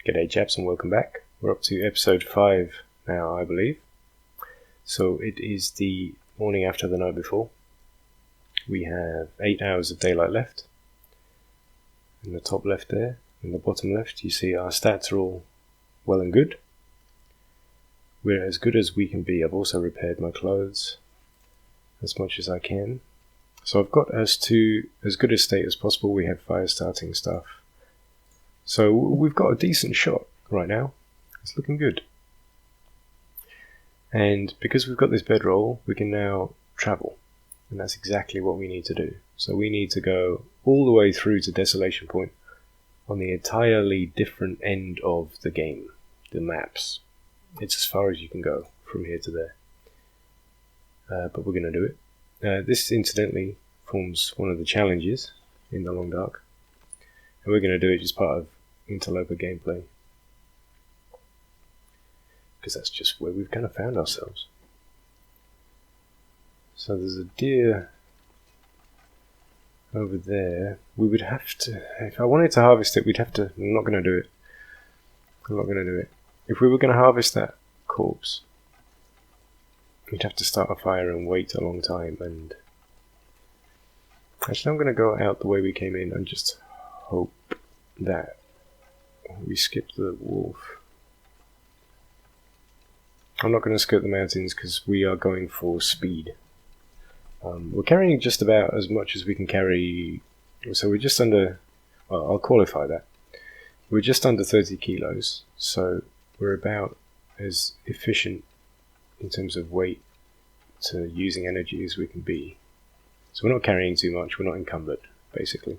G'day chaps and welcome back. We're up to episode 5 now, I believe. So it is the morning after the night before. We have 8 hours of daylight left. In the top left there, in the bottom left, you see our stats are all well and good. We're as good as we can be. I've also repaired my clothes as much as I can. So I've got us to as good a state as possible. We have fire starting stuff. So we've got a decent shot right now. It's looking good. And because we've got this bedroll, we can now travel. And that's exactly what we need to do. So we need to go all the way through to Desolation Point on the entirely different end of the game, the maps. It's as far as you can go from here to there. But we're going to do it. This incidentally forms one of the challenges in the Long Dark. And we're going to do it as part of Interloper gameplay. Because that's just where we've kind of found ourselves. So there's a deer over there. We would have to... If I wanted to harvest it, we'd have to... I'm not going to do it. I'm not going to do it. If we were going to harvest that corpse, we'd have to start a fire and wait a long time. And actually, I'm going to go out the way we came in and just hope that we skip the wolf. I'm not going to skirt the mountains because we are going for speed. We're carrying just about as much as we can carry. So we're just under... Well, I'll qualify that. We're just under 30 kilos. So we're about as efficient in terms of weight to using energy as we can be. So we're not carrying too much. We're not encumbered, basically.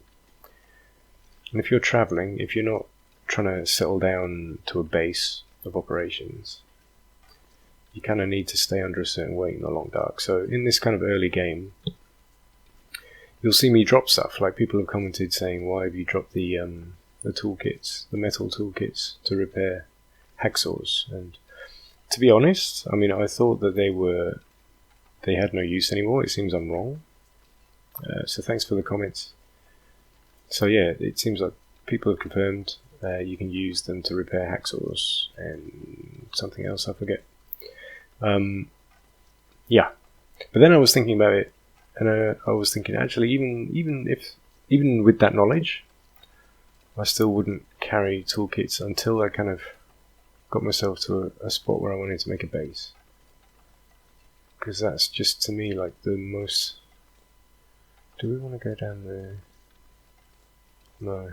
And if you're traveling, if you're not trying to settle down to a base of operations, you kind of need to stay under a certain weight in the Long Dark. So in this kind of early game, you'll see me drop stuff. Like people have commented saying, why have you dropped the toolkits, the metal toolkits to repair hacksaws? And to be honest, I mean, I thought that they had no use anymore. It seems I'm wrong. So thanks for the comments. So yeah, it seems like people have confirmed you can use them to repair hacksaws and something else, I forget. Yeah, but then I was thinking about it, and I was thinking actually, even with that knowledge, I still wouldn't carry toolkits until I kind of got myself to a spot where I wanted to make a base, because that's just to me like the most. Do we want to go down there? No.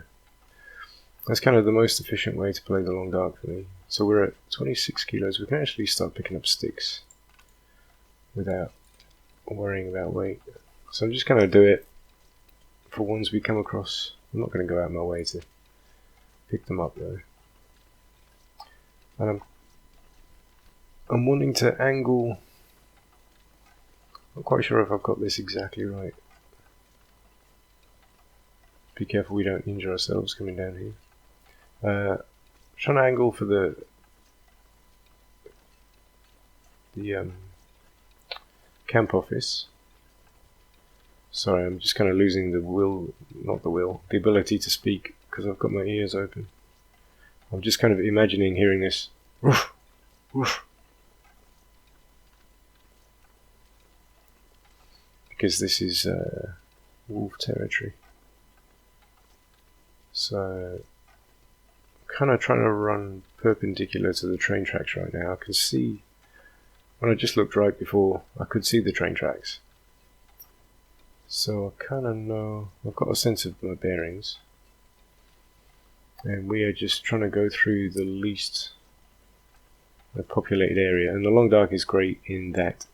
That's kind of the most efficient way to play the Long Dark for me. So we're at 26 kilos. We can actually start picking up sticks without worrying about weight. So I'm just going to do it for ones we come across. I'm not going to go out of my way to pick them up though. And I'm wanting to angle... I'm not quite sure if I've got this exactly right. Be careful we don't injure ourselves coming down here. Trying to angle for the camp office. Sorry, I'm just kind of losing the ability to speak because I've got my ears open. I'm just kind of imagining hearing this. Woof, woof. Because this is wolf territory. So, I'm kind of trying to run perpendicular to the train tracks right now. I can see, when I just looked right before, I could see the train tracks. So I kind of know, I've got a sense of my bearings. And we are just trying to go through the least populated area. And the Long Dark is great in that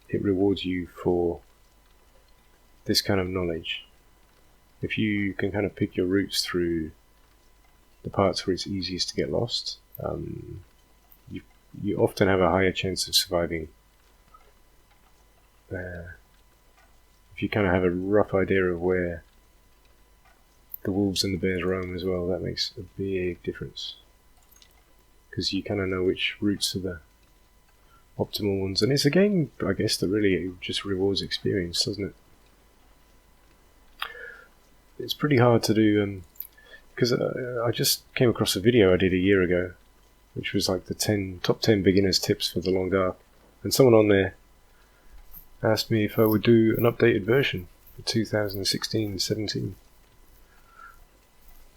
it rewards you for this kind of knowledge. If you can kind of pick your routes through the parts where it's easiest to get lost, you often have a higher chance of surviving. If you kind of have a rough idea of where the wolves and the bears roam as well, that makes a big difference. Because you kind of know which routes are the optimal ones. And it's a game, I guess, that really just rewards experience, doesn't it? It's pretty hard to do, because I just came across a video I did a year ago, which was like the top 10 beginners tips for the long dark, and someone on there asked me if I would do an updated version for 2016-17.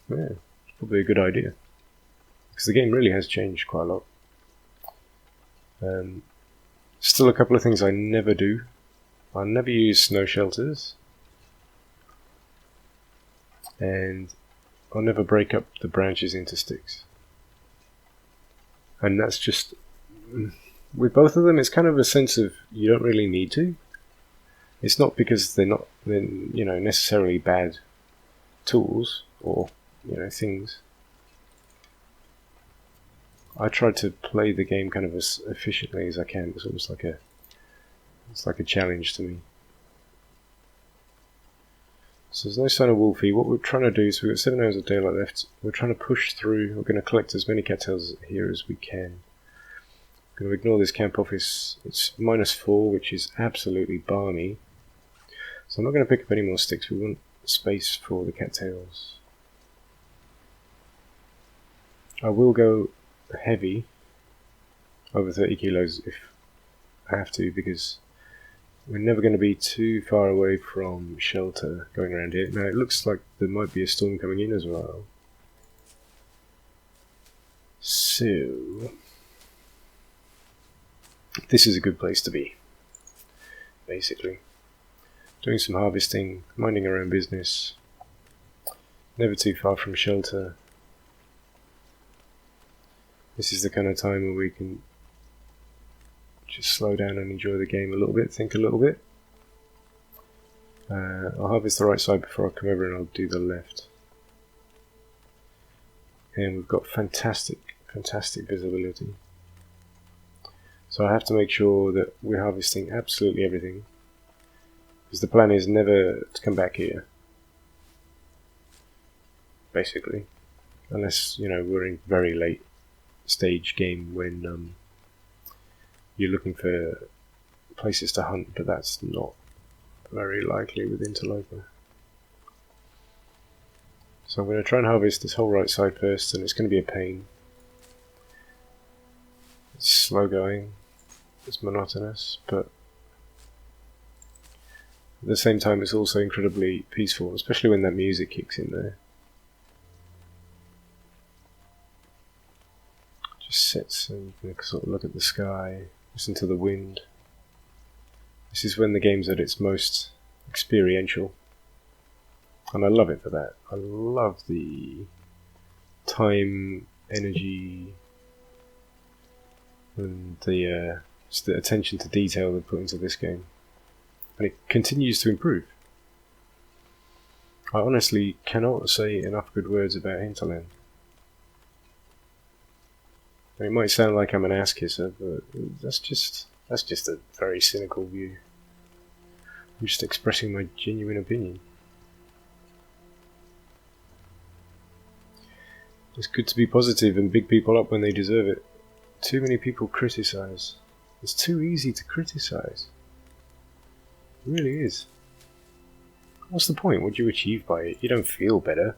Yeah, it's probably a good idea, because the game really has changed quite a lot. Still a couple of things I never do. I never use snow shelters, and I'll never break up the branches into sticks. And that's just, with both of them, it's kind of a sense of you don't really need to. It's not because they're necessarily bad tools or things. I try to play the game kind of as efficiently as I can. It's almost like a challenge to me. So there's no sign of Wolfie. What we're trying to do is we've got 7 hours of daylight left. We're trying to push through. We're going to collect as many cattails here as we can. We're going to ignore this camp office. It's -4, which is absolutely balmy. So I'm not going to pick up any more sticks. We want space for the cattails. I will go heavy, over 30 kilos if I have to, because we're never going to be too far away from shelter going around here. Now it looks like there might be a storm coming in as well. So this is a good place to be, basically. Doing some harvesting, minding our own business, never too far from shelter. This is the kind of time where we can just slow down and enjoy the game a little bit, think a little bit. I'll harvest the right side before I come over, and I'll do the left. And we've got fantastic visibility. So I have to make sure that we're harvesting absolutely everything, because the plan is never to come back here, basically, unless we're in very late stage game when you're looking for places to hunt, but that's not very likely with Interloper. So I'm going to try and harvest this whole right side first, and it's going to be a pain. It's slow going, it's monotonous, but at the same time it's also incredibly peaceful, especially when that music kicks in there. Just sits and you can sort of look at the sky, listen to the wind. This is when the game's at its most experiential, and I love it for that. I love the time, energy, and just the attention to detail they put into this game, and it continues to improve. I honestly cannot say enough good words about Hinterland. It might sound like I'm an ass kisser, but that's just a very cynical view. I'm just expressing my genuine opinion. It's good to be positive and big people up when they deserve it. Too many people criticize. It's too easy to criticize. It really is. What's the point? What do you achieve by it? You don't feel better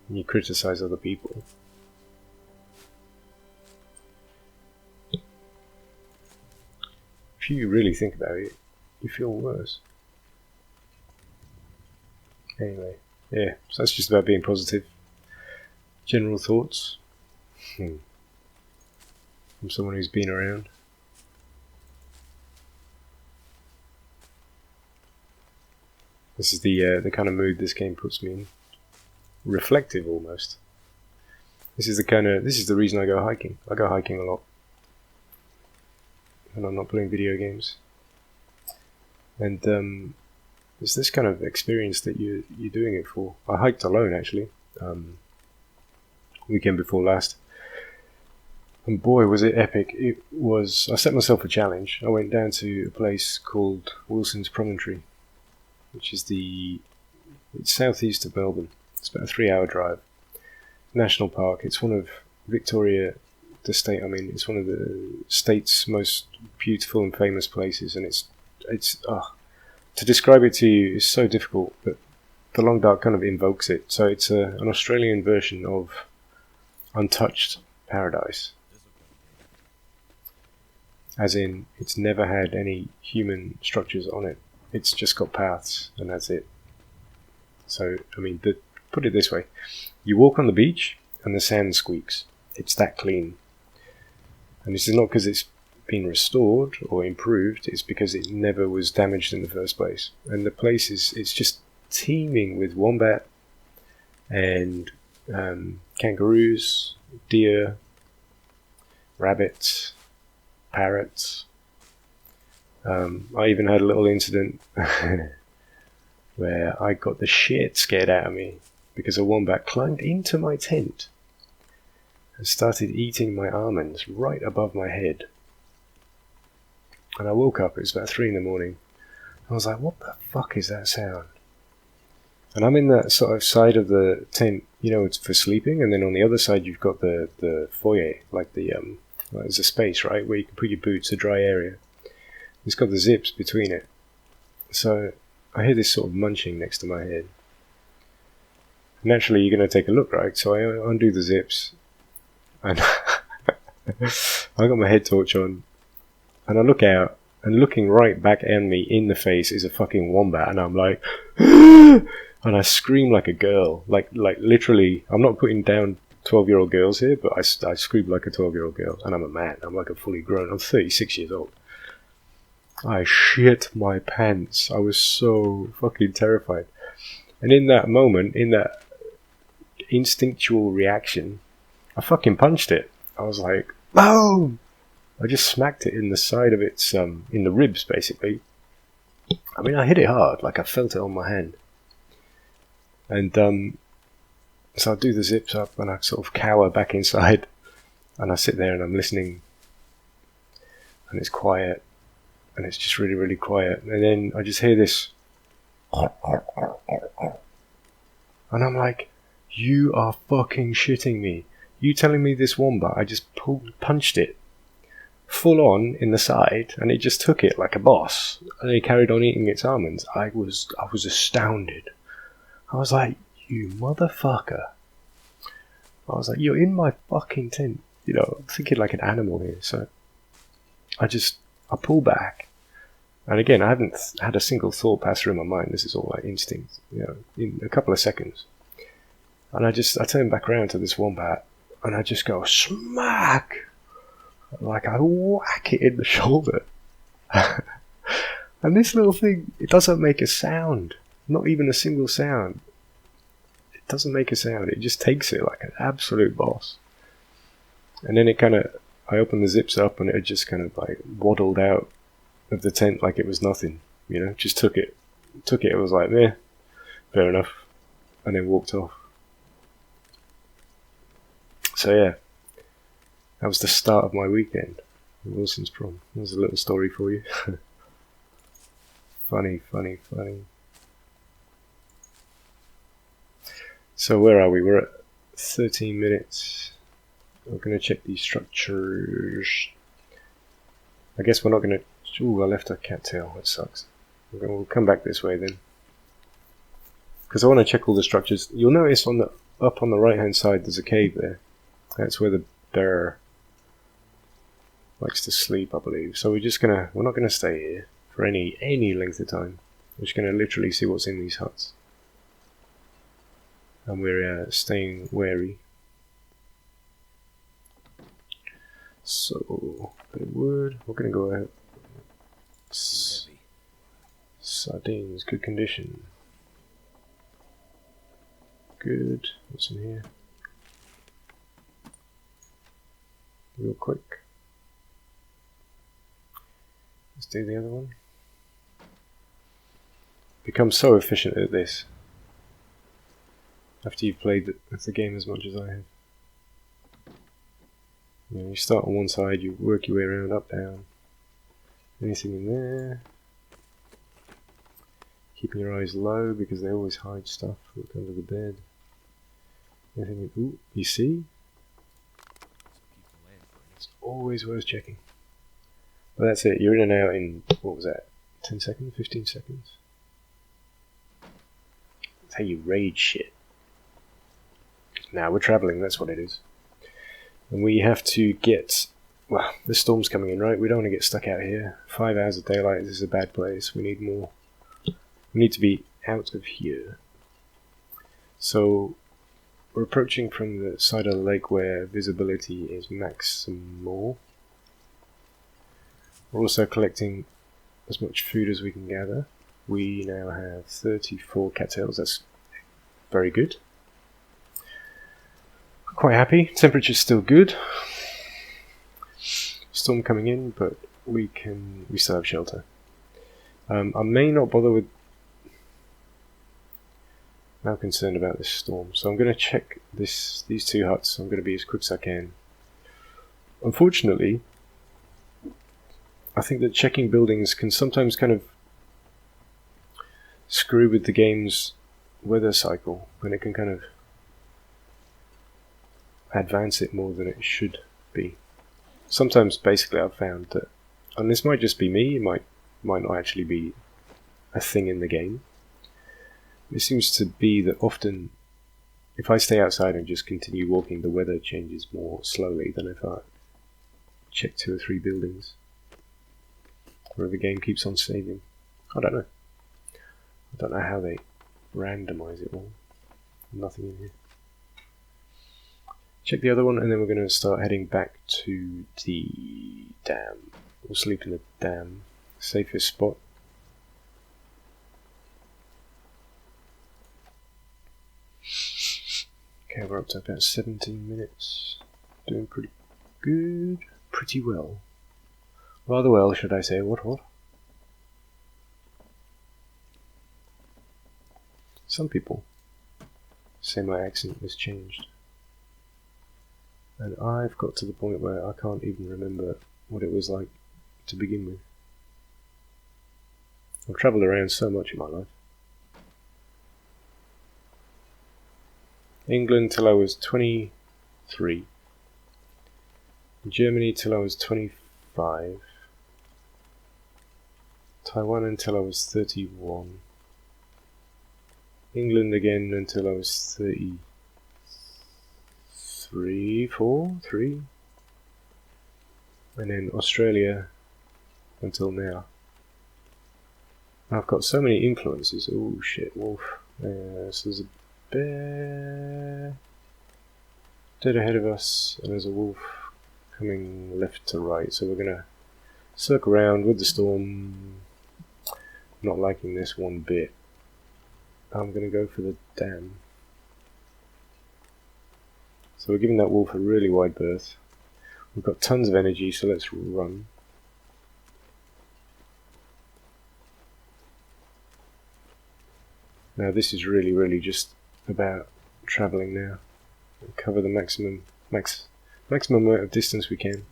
when you criticize other people. If you really think about it, you feel worse. Anyway, yeah, so that's just about being positive. General thoughts from someone who's been around. This is the kind of mood this game puts me in. Reflective almost. This is the reason I go hiking. I go hiking a lot when I'm not playing video games. And it's this kind of experience that you're doing it for. I hiked alone actually, weekend before last. And boy, was it epic. I set myself a challenge. I went down to a place called Wilson's Promontory, which is it's southeast of Melbourne. It's about a 3-hour drive. National Park. It's one of Victoria, the state I'm in. It's one of the state's most beautiful and famous places, and it's to describe it to you is so difficult, but the long dark kind of invokes it. So it's an Australian version of Untouched Paradise. As in, it's never had any human structures on it. It's just got paths, and that's it. So, I mean, put it this way. You walk on the beach, and the sand squeaks. It's that clean. And this is not because it's been restored or improved, it's because it never was damaged in the first place. And the place it's just teeming with wombat and kangaroos, deer, rabbits, parrots. I even had a little incident where I got the shit scared out of me because a wombat climbed into my tent and started eating my almonds right above my head. And I woke up, it was about 3 in the morning. I was like, what the fuck is that sound? And I'm in that sort of side of the tent, you know, it's for sleeping, and then on the other side you've got the foyer, like there's a space, right, where you can put your boots, a dry area. It's got the zips between it. So I hear this sort of munching next to my head. Naturally, you're going to take a look, right? So I undo the zips, and I got my head torch on, and I look out, and looking right back at me in the face is a fucking wombat, and I'm like, and I scream like a girl, like literally. I'm not putting down 12-year-old girls here, but I scream like a 12-year-old girl, and I'm a man. I'm like a fully grown. I'm 36 years old. I shit my pants. I was so fucking terrified. And in that moment, in that instinctual reaction, I fucking punched it. I was like, boom! I just smacked it in the side of its, in the ribs, basically. I mean, I hit it hard, like I felt it on my hand. And so I do the zips up, and I sort of cower back inside, and I sit there and I'm listening, and it's quiet. And it's just really, really quiet. And then I just hear this. And I'm like, you are fucking shitting me. You telling me this wombat, I just punched it full on in the side, and it just took it like a boss. And it carried on eating its almonds. I was astounded. I was like, you motherfucker. I was like, you're in my fucking tent. You know, I'm thinking like an animal here. So I pull back. And again, I haven't had a single thought pass through my mind. This is all like instinct, you know, in a couple of seconds. And I turn back around to this wombat, and I just go, smack! Like I whack it in the shoulder. And this little thing, it doesn't make a sound. Not even a single sound. It doesn't make a sound. It just takes it like an absolute boss. And then I opened the zips up, and it just kind of like waddled out of the tent like it was nothing, you know, just took it. It was like, meh, fair enough, and then walked off. So yeah, that was the start of my weekend at Wilson's prom. There's a little story for you. Funny. So where are we? We're at 13 minutes. I'm going to check these structures. I guess we're not going to... Ooh, I left a cattail. That sucks. We'll come back this way then. Because I want to check all the structures. You'll notice up on the right-hand side there's a cave there. That's where the bear likes to sleep, I believe. So we're not going to stay here for any length of time. We're just going to literally see what's in these huts. And we're staying wary. So, bit of wood. We're going to go out. Sardines, good condition. Good. What's in here? Real quick. Let's do the other one. Become so efficient at this. After you've played the game as much as I have. You know, you start on one side, you work your way around, up, down. Anything in there? Keeping your eyes low because they always hide stuff. Look under the bed. Anything in, ooh, you see? It's always worth checking. But that's it, you're in and out in, what was that? 10 seconds? 15 seconds? That's how you raid shit. Now we're travelling, that's what it is. And we have to get... Well, the storm's coming in, right? We don't want to get stuck out here. 5 hours of daylight, this is a bad place. We need more. We need to be out of here. So, we're approaching from the side of the lake where visibility is maximal. We're also collecting as much food as we can gather. We now have 34 cattails, that's very good. Quite happy, temperature's still good. Storm coming in, but we still have shelter. I may not bother with... I'm concerned about this storm, so I'm going to check these 2 huts. I'm going to be as quick as I can. Unfortunately, I think that checking buildings can sometimes kind of screw with the game's weather cycle, and it can kind of advance it more than it should be. Sometimes, basically, I've found that, and this might just be me, it might not actually be a thing in the game. It seems to be that often, if I stay outside and just continue walking, the weather changes more slowly than if I check 2 or 3 buildings. Or the game keeps on saving. I don't know. I don't know how they randomize it all. Nothing in here. Check the other one, and then we're going to start heading back to the dam. We'll sleep in the dam. Safest spot. Okay, we're up to about 17 minutes. Doing pretty good. Pretty well. Rather well, should I say. What? Some people say my accent has changed. And I've got to the point where I can't even remember what it was like to begin with. I've travelled around so much in my life. England till I was 23. Germany till I was 25. Taiwan until I was 31. England again until I was 3. And then Australia until now. I've got so many influences. Oh shit, wolf. So there's a bear dead ahead of us, and there's a wolf coming left to right. So we're gonna circle around with the storm. Not liking this one bit. I'm gonna go for the dam. So we're giving that wolf a really wide berth. We've got tons of energy, so let's run. Now this is really just about travelling now. We'll cover the maximum amount of distance we can. I'm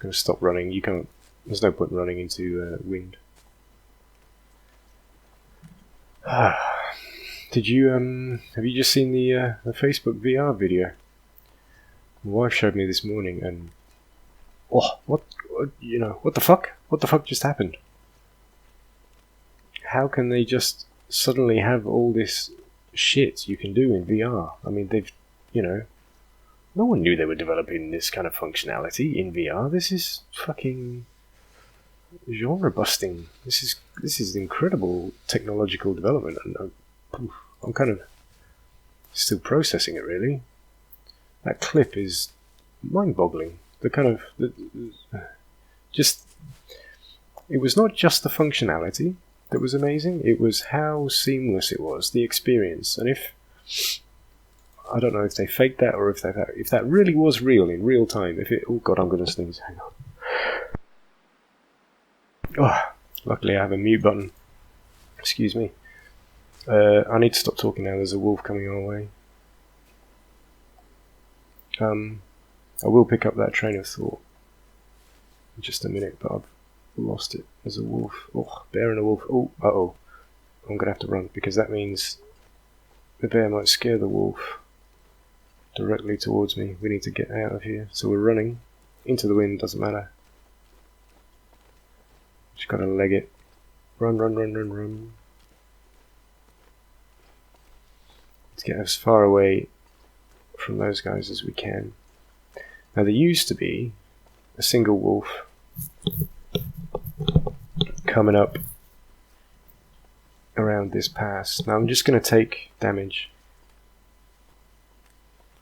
going to stop running. You can't. There's no point running into wind. Did you have you just seen the Facebook VR video? My wife showed me this morning, and what the fuck? What the fuck just happened? How can they just suddenly have all this shit you can do in VR? I mean, they've, no one knew they were developing this kind of functionality in VR. This is fucking genre busting. This is incredible technological development, and I'm kind of still processing it, really. That clip is mind-boggling. It was not just the functionality that was amazing, it was how seamless it was, the experience. And I don't know if they faked that, or if that really was real in real time. Oh god, I'm gonna sneeze. Hang on. Oh, luckily I have a mute button. Excuse me. I need to stop talking now. There's a wolf coming our way. I will pick up that train of thought in just a minute, but I've lost it. There's a wolf. Oh, bear and a wolf. Oh, uh-oh. I'm gonna have to run, because that means the bear might scare the wolf directly towards me. We need to get out of here. So we're running into the wind, doesn't matter. Just gotta leg it. Run. to get as far away from those guys as we can. Now there used to be a single wolf coming up around this pass. Now I'm just going to take damage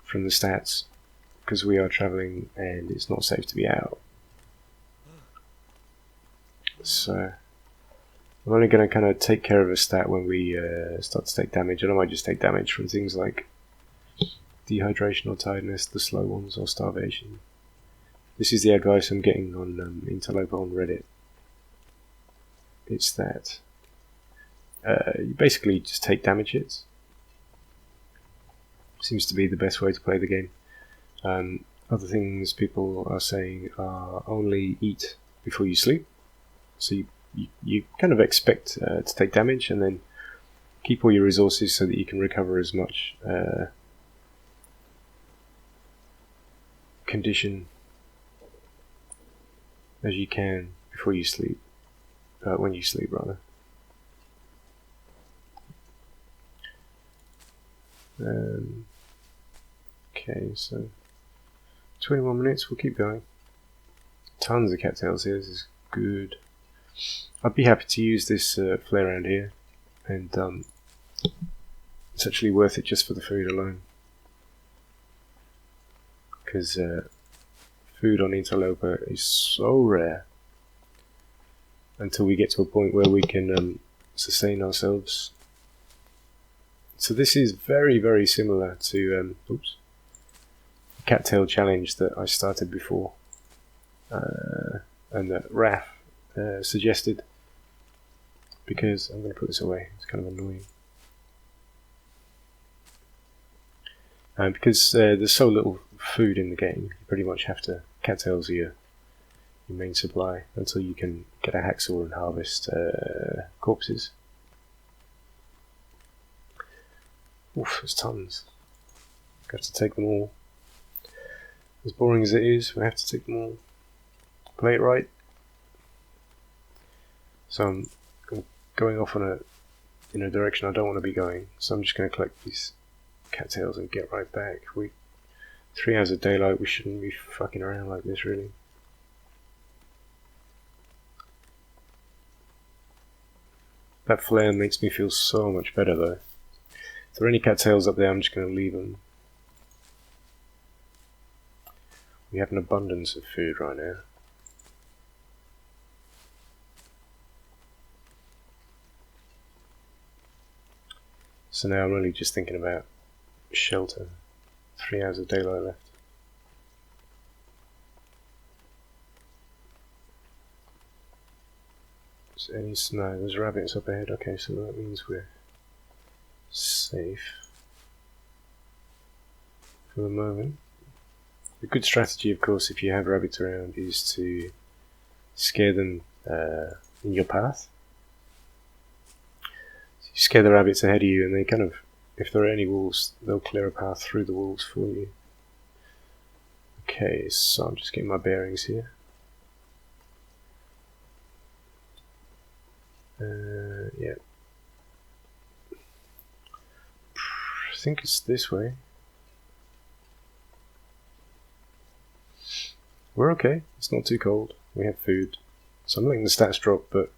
from the stats because we are travelling and it's not safe to be out. So I'm only going to kind of take care of a stat when we start to take damage, and I might just take damage from things like dehydration or tiredness, the slow ones, or starvation. This is the advice I'm getting on Interloper on Reddit. It's that you basically just take damage hits. Seems to be the best way to play the game. Other things people are saying are only eat before you sleep. So you kind of expect to take damage and then keep all your resources so that you can recover as much condition as you can before you sleep. When you sleep, rather. Okay, so 21 minutes, we'll keep going. Tons of cattails here, this is good. I'd be happy to use this flare around here, and it's actually worth it just for the food alone. Because food on Interloper is so rare until we get to a point where we can sustain ourselves. So this is very, very similar to the cattail challenge that I started before, and that Raf suggested, because I'm going to put this away, it's kind of annoying. Because there's so little food in the game, you pretty much have to, cattails are your main supply until you can get a hacksaw and harvest corpses. Oof, there's tons. We have to take them all. As boring as it is, we have to take them all. Play it right. So I'm going off in a direction I don't want to be going. So I'm just going to collect these cattails and get right back. 3 hours of daylight, we shouldn't be fucking around like this, really. That flare makes me feel so much better, though. If there are any cattails up there, I'm just going to leave them. We have an abundance of food right now. So now I'm really just thinking about shelter. 3 hours of daylight left. Any snow? There's rabbits up ahead. Okay, so that means we're safe for the moment. A good strategy, of course, if you have rabbits around, is to scare them in your path. So you scare the rabbits ahead of you, and they kind of, if there are any wolves, they'll clear a path through the wolves for you. Okay, so I'm just getting my bearings here. Yeah. I think it's this way. We're okay. It's not too cold. We have food. So I'm letting the stats drop, but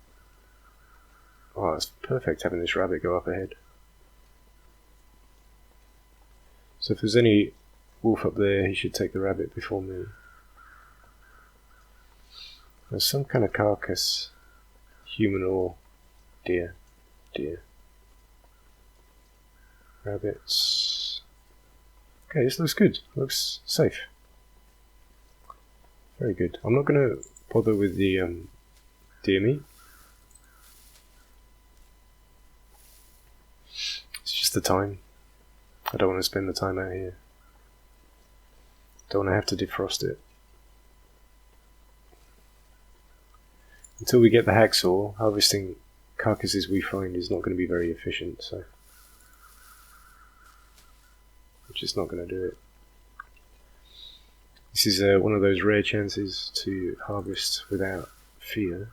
oh, it's perfect having this rabbit go up ahead. So if there's any wolf up there, he should take the rabbit before me. There's some kind of carcass, human or deer. Rabbits. Okay, this looks good. Looks safe. Very good. I'm not going to bother with the deer meat. It's just the time. I don't want to spend the time out here. Don't want to have to defrost it. Until we get the hacksaw, harvesting carcasses we find is not going to be very efficient, so we're just not going to do it. This is one of those rare chances to harvest without fear.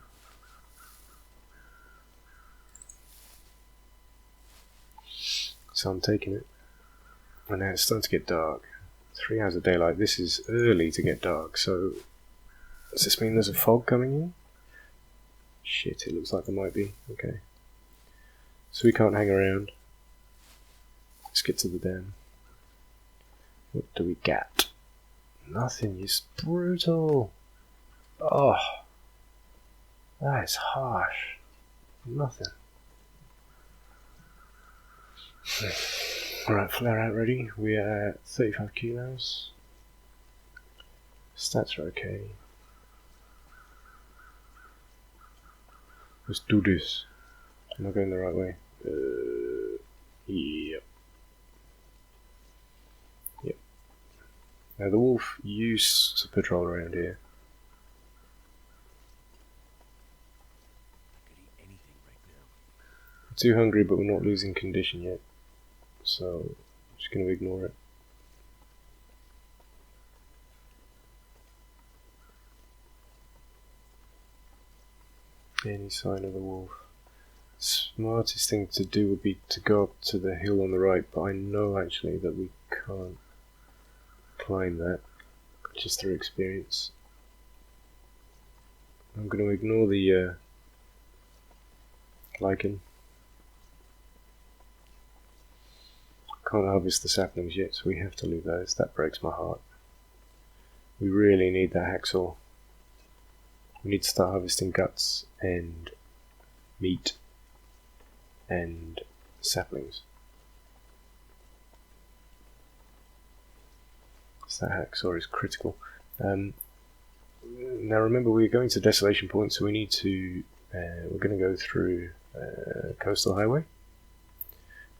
So I'm taking it. And now it's starting to get dark. 3 hours of daylight. This is early to get dark, so does this mean there's a fog coming in? Shit, it looks like there might be. Okay. So we can't hang around. Let's get to the dam. What do we get? Nothing. It's brutal. Oh, that is harsh. Nothing. Alright, flare out ready. We are at 35 kilos. Stats are okay. Let's do this. Am I going the right way? Yep. Yep. Now the wolf used to patrol around here. We're too hungry, but we're not losing condition yet. So, I'm just going to ignore it. Any sign of the wolf? Smartest thing to do would be to go up to the hill on the right, but I know actually that we can't climb that, just through experience. I'm going to ignore the lichen. Can't harvest the saplings yet, so we have to leave those. That breaks my heart. We really need that hacksaw. We need to start harvesting guts and meat and saplings. So that hacksaw is critical. Now remember, we're going to Desolation Point, so we need to. We're going to go through Coastal Highway.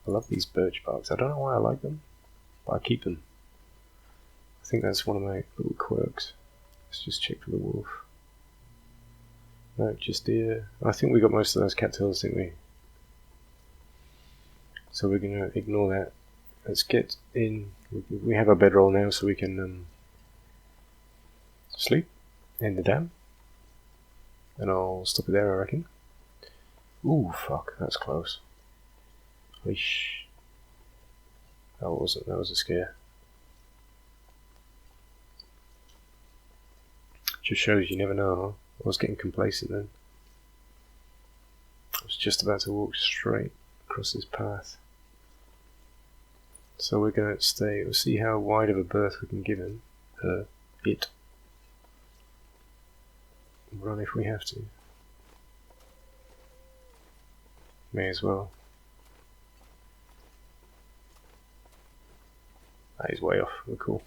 I love these birch barks. I don't know why I like them, but I keep them. I think that's one of my little quirks. Let's just check for the wolf. No, just deer. I think we got most of those cattails, didn't we? So we're going to ignore that. Let's get in. We have our bedroll now, so we can sleep in the dam. And I'll stop it there, I reckon. Ooh, fuck, that's close. Eesh. That was a scare. Just shows you never know, huh? I was getting complacent then. I was just about to walk straight across this path. So we're going to stay. We'll see how wide of a berth we can give him. It. Run if we have to. May as well. That is way off. We're cool.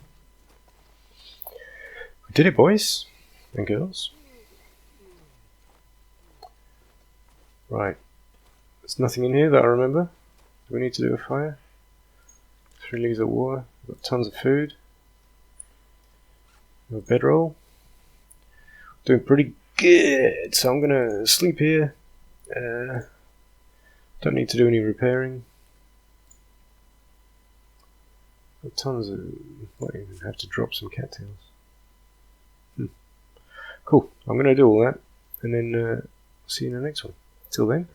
We did it, boys and girls. Right. There's nothing in here that I remember. Do we need to do a fire? 3 liters of water. We've got tons of food. We have a bedroll. Doing pretty good. So I'm gonna sleep here. Don't need to do any repairing. Got tons of. Might even have to drop some cattails. Cool. I'm gonna do all that, and then see you in the next one. Till then.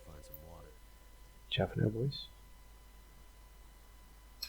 Ciao for now, boys.